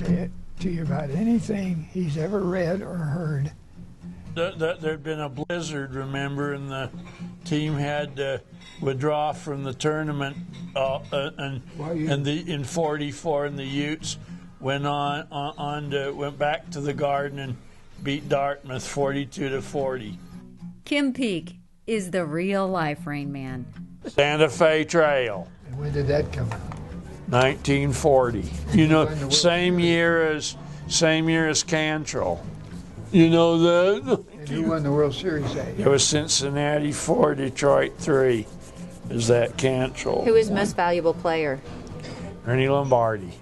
to you about anything he's ever read or heard. There'd been a blizzard, remember, and the team had to withdraw from the tournament, in '44, and the Utes went went back to the Garden and beat Dartmouth 42-40. KimPeek is the real life Rain Man. Santa Fe Trail. And when did that come out? 1940. You know, same year as Cantrell. You know the. And who won the World Series that year? It was Cincinnati 4, Detroit 3. Is that Cantrell? Who is most valuable player? Ernie Lombardi.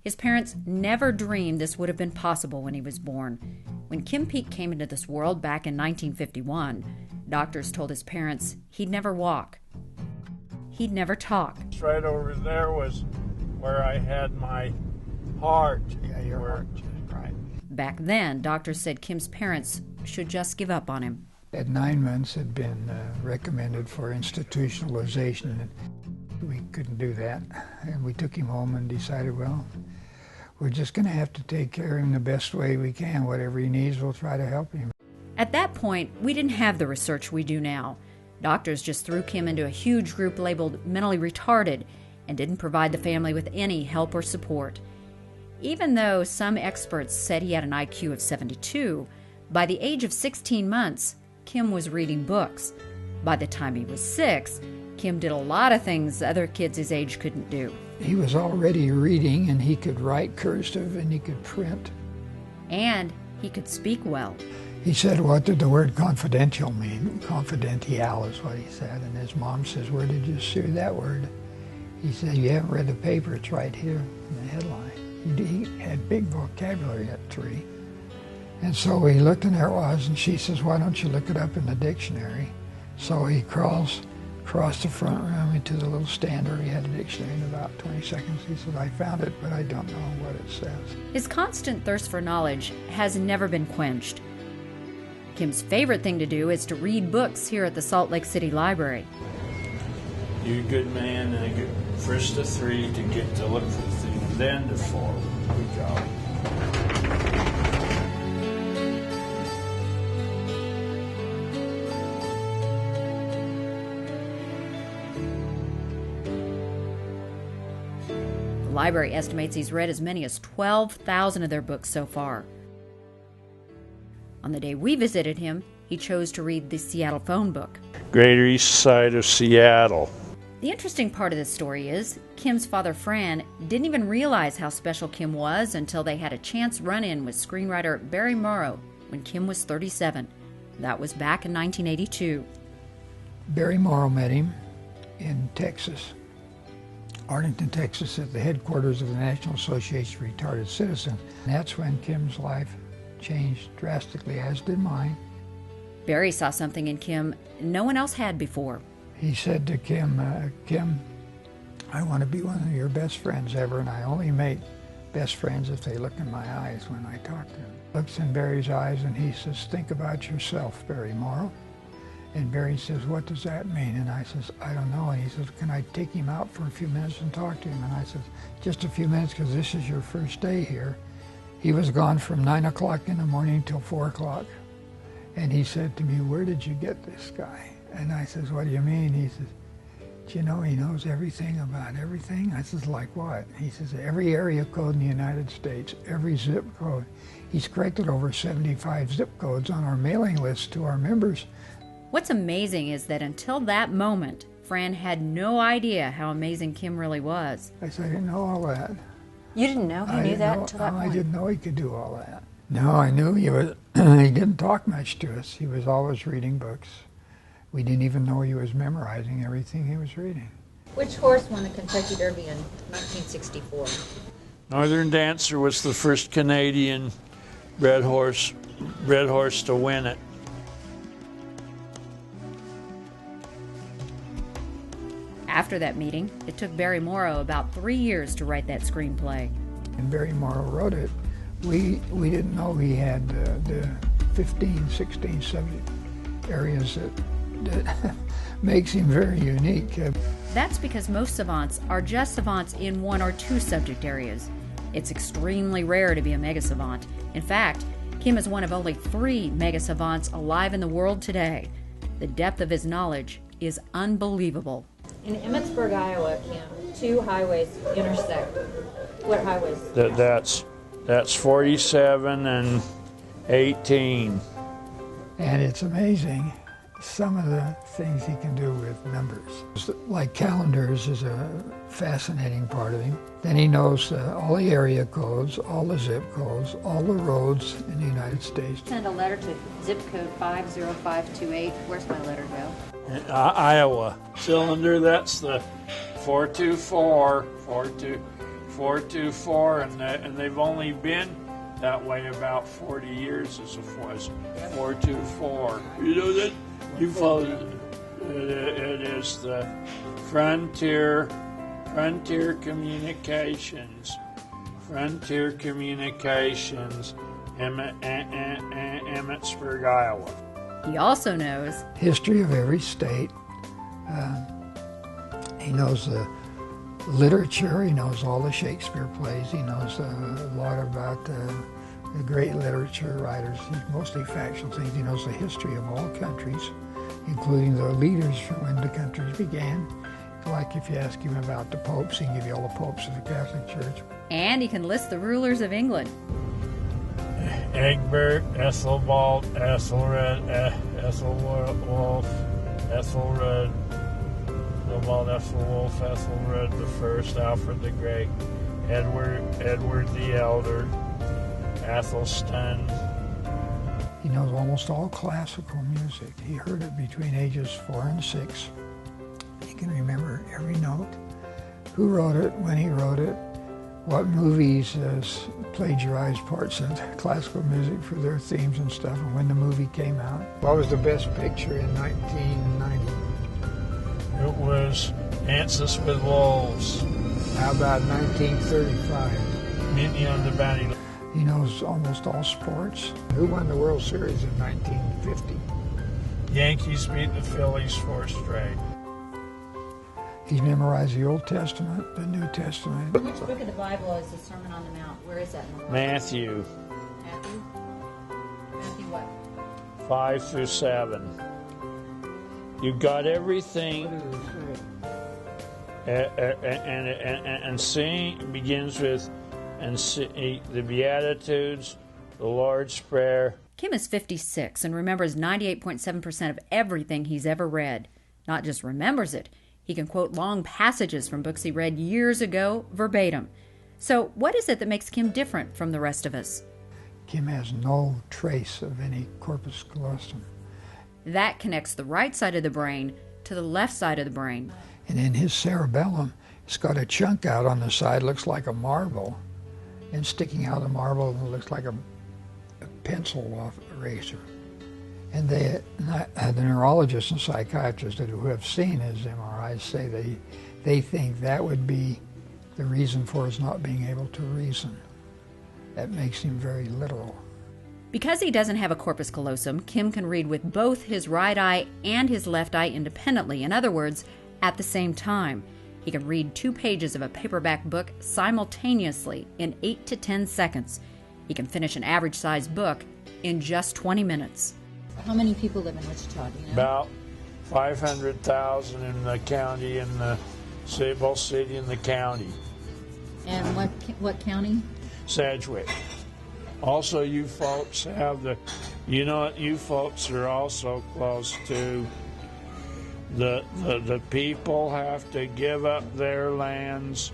His parents never dreamed this would have been possible when he was born. When KimPeek came into this world back in 1951, doctors told his parents he'd never walk. He'd never talk. Right over there was where I had my heart. Yeah, your heart. Right. Back then, doctors said Kim's parents should just give up on him. At 9 months, had been recommended for institutionalization, and we couldn't do that. And we took him home and decided, well, we're just going to have to take care of him the best way we can. Whatever he needs, we'll try to help him. At that point, we didn't have the research we do now. Doctors just threw Kim into a huge group labeled mentally retarded and didn't provide the family with any help or support. Even though some experts said he had an IQ of 72, by the age of 16 months, Kim was reading books. By the time he was 6, Kim did a lot of things other kids his age couldn't do. He was already reading, and he could write cursive, and he could print. And he could speak well. He said, what did the word confidential mean? Confidential is what he said. And his mom says, where did you see that word? He said, you haven't read the paper, it's right here in the headline. He had big vocabulary at 3. And so he looked, and there it was, and she says, why don't you look it up in the dictionary? So he crawls across the front room into the little stand where he had a dictionary. In about 20 seconds, he said, I found it, but I don't know what it says. His constant thirst for knowledge has never been quenched. Kim's favorite thing to do is to read books here at the Salt Lake City Library. You're a good man, and a good first to 3 to get to look for the thing, and then to 4. Good job. The library estimates he's read as many as 12,000 of their books so far. On the day we visited him, he chose to read the Seattle phone book. Greater East Side of Seattle. The interesting part of this story is Kim's father, Fran, didn't even realize how special Kim was until they had a chance run-in with screenwriter Barry Morrow when Kim was 37. That was back in 1982. Barry Morrow met him in Texas, Arlington, Texas, at the headquarters of the National Association of Retarded Citizens. And that's when Kim's life changed drastically, as did mine. Barry saw something in Kim no one else had before. He said to Kim, Kim, I want to be one of your best friends ever, and I only make best friends if they look in my eyes when I talk to them. Looks in Barry's eyes, and he says, think about yourself, Barry Morrow. And Barry says, what does that mean? And I says, I don't know. And he says, can I take him out for a few minutes and talk to him? And I says, just a few minutes, because this is your first day here. He was gone from 9 o'clock in the morning till 4 o'clock. And he said to me, where did you get this guy? And I says, what do you mean? He says, do you know he knows everything about everything? I says, like what? He says, every area code in the United States, every zip code. He's corrected over 75 zip codes on our mailing list to our members. What's amazing is that until that moment, Fran had no idea how amazing Kim really was. I said, I didn't know all that. You didn't know he knew that until that point? I didn't know he could do all that. No, I knew he was. He didn't talk much to us. He was always reading books. We didn't even know he was memorizing everything he was reading. Which horse won the Kentucky Derby in 1964? Northern Dancer was the first Canadian red horse to win it. After that meeting, it took Barry Morrow about 3 years to write that screenplay. And Barry Morrow wrote it. We didn't know he had the 15, 16 subject areas that makes him very unique. That's because most savants are just savants in 1 or 2 subject areas. It's extremely rare to be a mega savant. In fact, Kim is one of only 3 mega savants alive in the world today. The depth of his knowledge is unbelievable. In Emmitsburg, Iowa, Kim, 2 highways intersect. What highways? That's 47 and 18. And it's amazing some of the things he can do with numbers. Like calendars is a fascinating part of him. Then he knows all the area codes, all the zip codes, all the roads in the United States. Send a letter to zip code 50528. Where's my letter go? Iowa. Cylinder, that's the 424, and they've only been that way about 40 years as it was 424. You know that you follow it is the Frontier Communications, Emmitsburg, Iowa. He also knows history of every state. He knows the literature. He knows all the Shakespeare plays. He knows a lot about the great literature writers. He's mostly factual things. He knows the history of all countries, including the leaders from when the countries began. Like if you ask him about the popes, he can give you all the popes of the Catholic Church. And he can list the rulers of England. Egbert, Ethelbald, Ethelred, Ethelwolf, Ethelred, Ethelwolf, Ethelred the First, Alfred the Great, Edward the Elder, Athelstan. He knows almost all classical music. He heard it between ages 4 and 6. He can remember every note, who wrote it, when he wrote it, what movies plagiarized parts of classical music for their themes and stuff, and when the movie came out. What was the best picture in 1990? It was Dances with Wolves. How about 1935? Mutiny on the Bounty. He knows almost all sports. Who won the World Series in 1950? Yankees beat the Phillies 4 straight. He's memorized the Old Testament, the New Testament. Which book of the Bible is the Sermon on the Mount? Where is that in the Bible? Matthew. Matthew? Matthew what? 5 through 7. You've got everything, and seeing begins with the Beatitudes, the Lord's Prayer. Kim is 56 and remembers 98.7% of everything he's ever read. Not just remembers it, he can quote long passages from books he read years ago verbatim. So what is it that makes Kim different from the rest of us? Kim has no trace of any corpus callosum. That connects the right side of the brain to the left side of the brain. And in his cerebellum, it's got a chunk out on the side, looks like a marble, and sticking out of the marble looks like a pencil off eraser. And the neurologists and psychiatrists who have seen his MRIs say they think that would be the reason for his not being able to reason. That makes him very literal. Because he doesn't have a corpus callosum, Kim can read with both his right eye and his left eye independently. In other words, at the same time. He can read 2 pages of a paperback book simultaneously in 8 to 10 seconds. He can finish an average-sized book in just 20 minutes. How many people live in Wichita, do you know? About 500,000 in the county, in the both city and the county. And what county? Sedgwick. Also, you folks have you folks are also close to the people have to give up their lands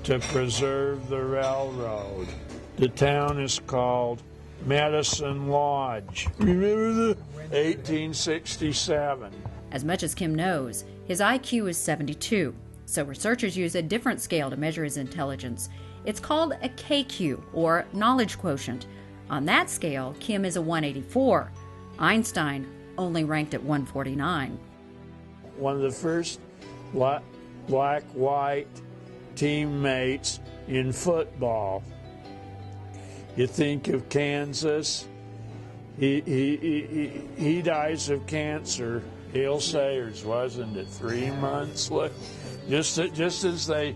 to preserve the railroad. The town is called Medicine Lodge. Remember the 1867? As much as Kim knows, his IQ is 72, so researchers use a different scale to measure his intelligence. It's called a KQ, or knowledge quotient. On that scale, Kim is a 184. Einstein only ranked at 149. One of the first black-white teammates in football. You think of Kansas, he dies of cancer. Hale Sayers, wasn't it? 3 months. Just as they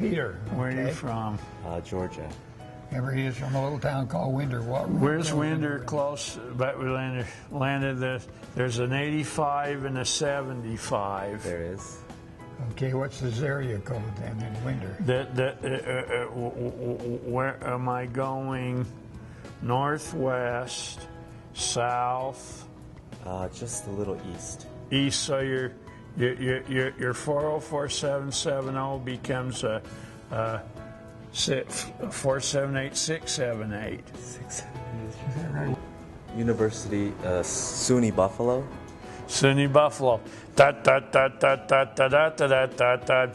Peter. Where are you okay. from? Georgia. Remember, he is from a little town called Winder. Where's Winder close? But we landed there's an 85 and a 75. There is. Okay, what's this area code then in Winder? Where am I going? Northwest, south, Just a little east. east. So your 404770 becomes a 478678. 678. University, SUNY Buffalo. SUNY Buffalo. Dot, dot, dot, dot, dot, dot, dot, dot, dot, dot.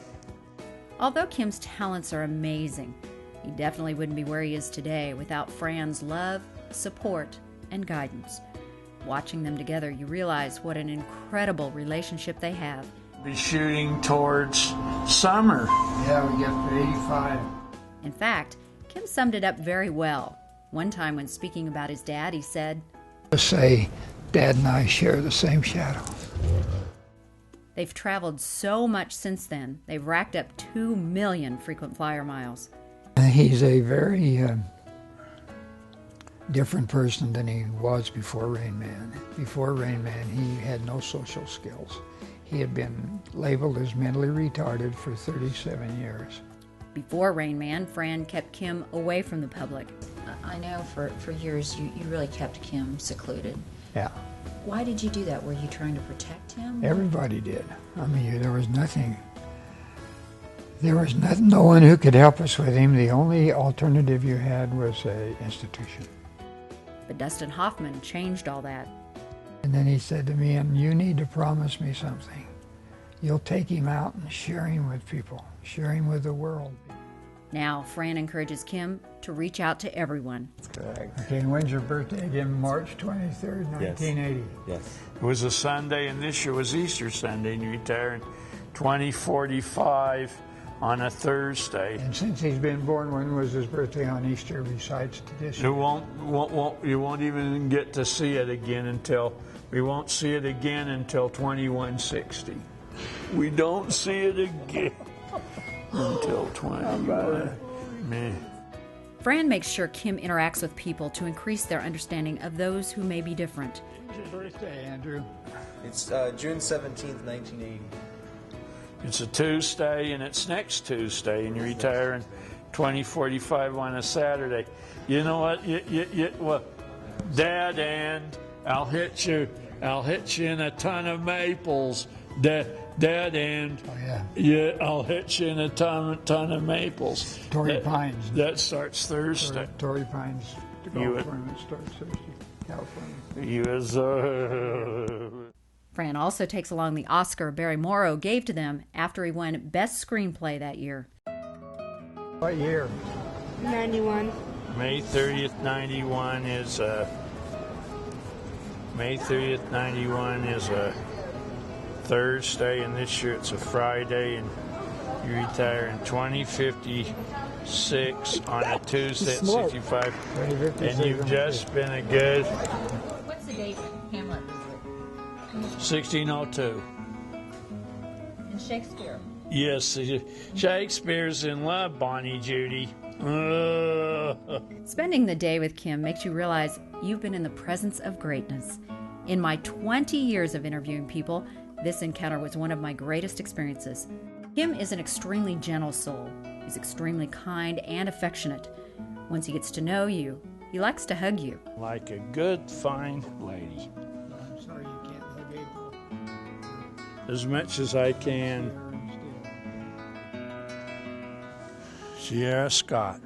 Although Kim's talents are amazing, he definitely wouldn't be where he is today without Fran's love, support, and guidance. Watching them together, you realize what an incredible relationship they have. Be shooting towards summer. Yeah, we get to 85. In fact, Kim summed it up very well. One time when speaking about his dad, he said, Let's say Dad and I share the same shadow. they've traveled so much since then, they've racked up 2 million frequent flyer miles. He's a very different person than he was before Rain Man. Before Rain Man, he had no social skills. He had been labeled as mentally retarded for 37 years. Before Rain Man, Fran kept Kim away from the public. I know for years you really kept Kim secluded. Yeah, Why did you do that? Were you trying to protect him? everybody did. I mean, there was nothing. No one who could help us with him. The only alternative you had was an institution. But Dustin Hoffman changed all that. And then he said to me, and you need to promise me something. You'll take him out and share him with people, share him with the world. Now, Fran encourages Kim to reach out to everyone. Correct. Okay, and when's your birthday again? March 23rd, 1980. Yes. It was a Sunday, and this year was Easter Sunday, and you retire in 2045 on a Thursday. And since he's been born, when was his birthday on Easter besides this year? You won't even get to see it again until 2160. We don't see it again until 21. Man. Fran makes sure Kim interacts with people to increase their understanding of those who may be different. When's your birthday, Andrew? It's June 17th, 1980. It's a Tuesday, and it's next Tuesday, and you retire in 2045 on a Saturday. You know what? Well, Dad, and I'll hit you in a ton of maples. Dad, and Oh, yeah. yeah, I'll hit you in a ton of maples. Torrey Pines. That starts Thursday. Torrey Pines golf You- tournament starts Thursday, California. Fran also takes along the Oscar Barry Morrow gave to them after he won Best Screenplay that year. What year? 91. May 30th, 91 is a Thursday, and this year it's a Friday, and you retire in 2056 on a Tuesday at 65. And you've just been a good What's the date Hamlet was 1602. in Shakespeare? Yes, Shakespeare's in love, Bonnie Judy. Spending the day with Kim makes you realize you've been in the presence of greatness. In my 20 years of interviewing people, this encounter was one of my greatest experiences. Kim is an extremely gentle soul. He's extremely kind and affectionate. Once he gets to know you, he likes to hug you. Like a good, fine lady. I'm sorry you can't hug April. As much as I can. Sierra Scott.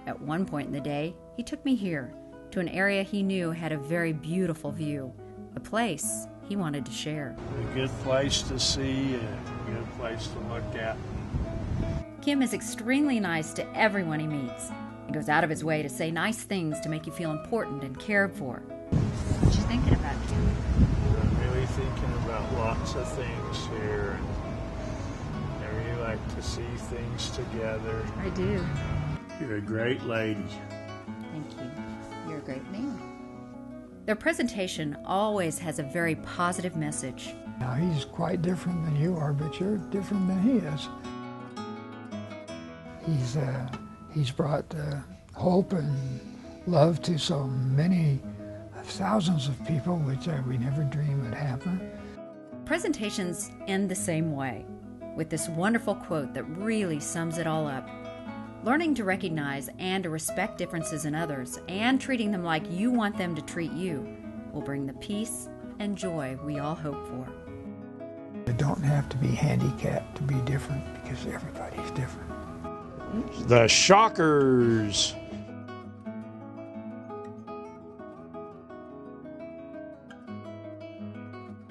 At one point in the day, he took me here, to an area he knew had a very beautiful view, a place he wanted to share. A good place to see, a good place to look at. Kim is extremely nice to everyone he meets and goes out of his way to say nice things to make you feel important and cared for. What you thinking about, Kim? I'm really thinking about lots of things here. I really like to see things together. I do. You're a great lady. Thank you. You're a great man. Their presentation always has a very positive message. Now, he's quite different than you are, but you're different than he is. He's brought hope and love to so many thousands of people, which we never dreamed would happen. Presentations end the same way, with this wonderful quote that really sums it all up. Learning to recognize and to respect differences in others and treating them like you want them to treat you will bring the peace and joy we all hope for. You don't have to be handicapped to be different, because everybody's different. The Shockers.